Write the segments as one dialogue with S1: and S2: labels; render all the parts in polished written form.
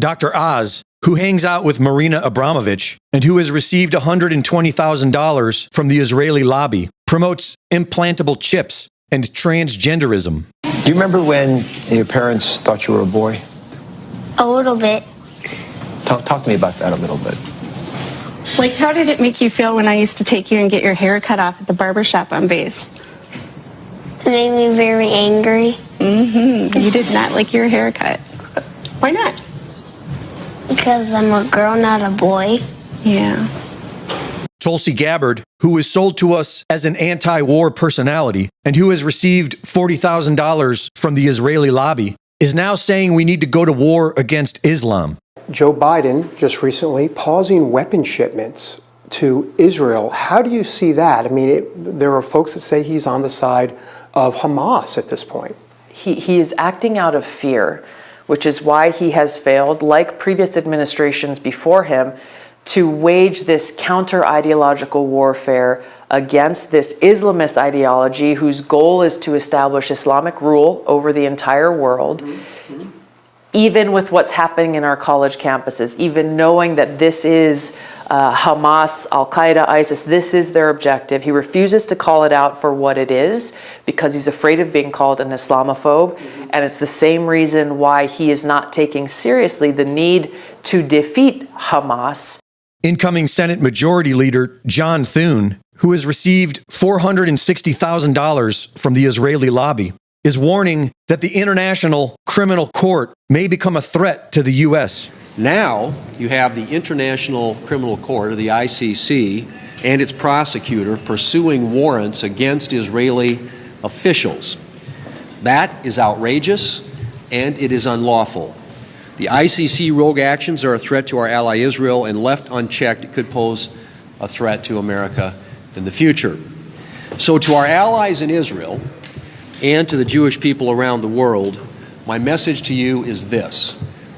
S1: Dr. Oz, who hangs out with Marina Abramovich and who has received $120,000 from the Israeli lobby, promotes implantable chips and transgenderism.
S2: Do you remember when your parents thought you were a boy?
S3: A little bit.
S2: Talk to me about that a little bit.
S4: Like, how did it make you feel when I used to take you and get your hair cut off at the barbershop on base?
S3: It made me very angry.
S4: You did not like your haircut. Why not?
S3: Because I'm a girl, not a boy.
S4: Yeah.
S1: Tulsi Gabbard, who was sold to us as an anti-war personality and who has received $40,000 from the Israeli lobby, is now saying we need to go to war against Islam.
S5: Joe Biden just recently pausing weapon shipments to Israel. How do you see that? I mean, there are folks that say he's on the side of Hamas at this point.
S6: He is acting out of fear, which is why he has failed, like previous administrations before him, to wage this counter-ideological warfare against this Islamist ideology whose goal is to establish Islamic rule over the entire world. Even with what's happening in our college campuses, even knowing that this is Hamas, Al-Qaeda, ISIS, this is their objective. He refuses to call it out for what it is because he's afraid of being called an Islamophobe. And it's the same reason why he is not taking seriously the need to defeat Hamas.
S1: Incoming Senate Majority Leader John Thune, who has received $460,000 from the Israeli lobby, is warning that the International Criminal Court may become a threat to the U.S.
S7: Now you have the International Criminal Court, or the ICC, and its prosecutor pursuing warrants against Israeli officials. That is outrageous, and it is unlawful. The ICC rogue actions are a threat to our ally Israel, and left unchecked, it could pose a threat to America in the future. So to our allies in Israel, and to the Jewish people around the world, my message to you is this: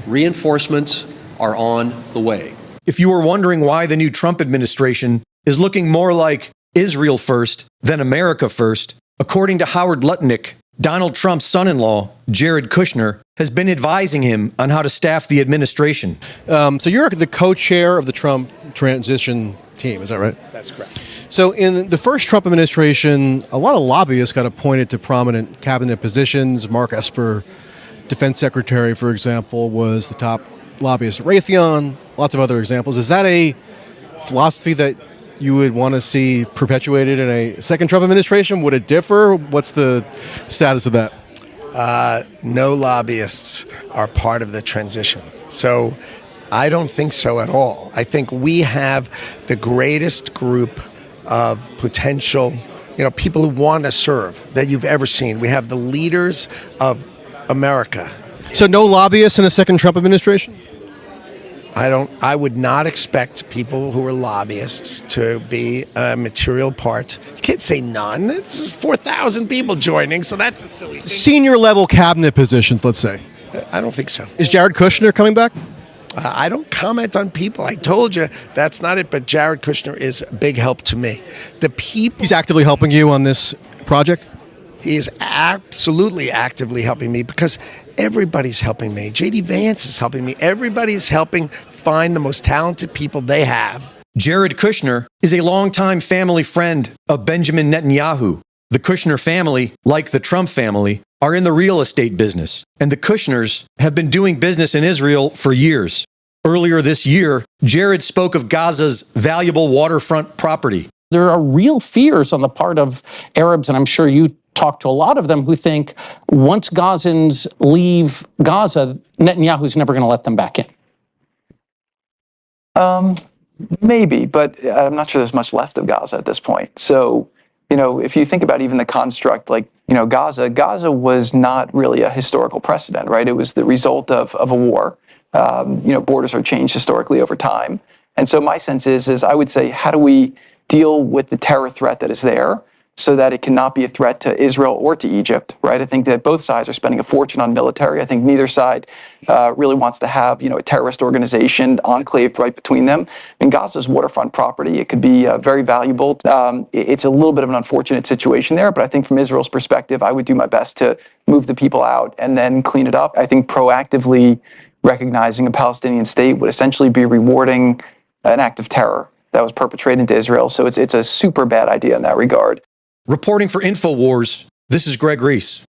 S7: reinforcements are on the way.
S1: If you were wondering why the new Trump administration is looking more like Israel first than America first, according to Howard Lutnick, Donald Trump's son-in-law, Jared Kushner, has been advising him on how to staff the administration.
S8: So you're the co-chair of the Trump transition team, is that right?
S9: That's correct.
S8: So in the first Trump administration, a lot of lobbyists got appointed to prominent cabinet positions. Mark Esper, defense secretary, for example, was the top lobbyist at Raytheon. Lots of other examples. Is that a philosophy that you would want to see perpetuated in a second Trump administration? Would it differ? What's the status of that?
S9: No lobbyists are part of the transition. So I don't think so at all. I think we have the greatest group of potential, people who want to serve that you've ever seen. We have the leaders of America.
S8: So no lobbyists in a second Trump administration?
S9: I would not expect people who are lobbyists to be a material part. You can't say none. It's 4,000 people joining, so that's a silly thing.
S8: Senior level cabinet positions, let's say.
S9: I don't think so.
S8: Is Jared Kushner coming back?
S9: I don't comment on people. I told you that's not it, but Jared Kushner is a big help to me.
S8: He's actively helping you on this project?
S9: He is absolutely actively helping me because everybody's helping me. J.D. Vance is helping me. Everybody's helping find the most talented people they have.
S1: Jared Kushner is a longtime family friend of Benjamin Netanyahu. The Kushner family, like the Trump family, are in the real estate business, and the Kushners have been doing business in Israel for years. Earlier this year, Jared spoke of Gaza's valuable waterfront property.
S10: There are real fears on the part of Arabs, and I'm sure you talk to a lot of them, who think once Gazans leave Gaza, Netanyahu's never going to let them back in.
S11: Maybe, but I'm not sure there's much left of Gaza at this point. So, if you think about even the construct, Gaza was not really a historical precedent, right? It was the result of a war. Borders are changed historically over time. And so my sense is I would say, how do we deal with the terror threat that is there so that it cannot be a threat to Israel or to Egypt, right? I think that both sides are spending a fortune on military. I think neither side really wants to have, a terrorist organization enclaved right between them. In Gaza's waterfront property, it could be very valuable. It's a little bit of an unfortunate situation there, but I think from Israel's perspective, I would do my best to move the people out and then clean it up. I think proactively recognizing a Palestinian state would essentially be rewarding an act of terror that was perpetrated into Israel. So it's a super bad idea in that regard.
S1: Reporting for InfoWars, this is Greg Reese.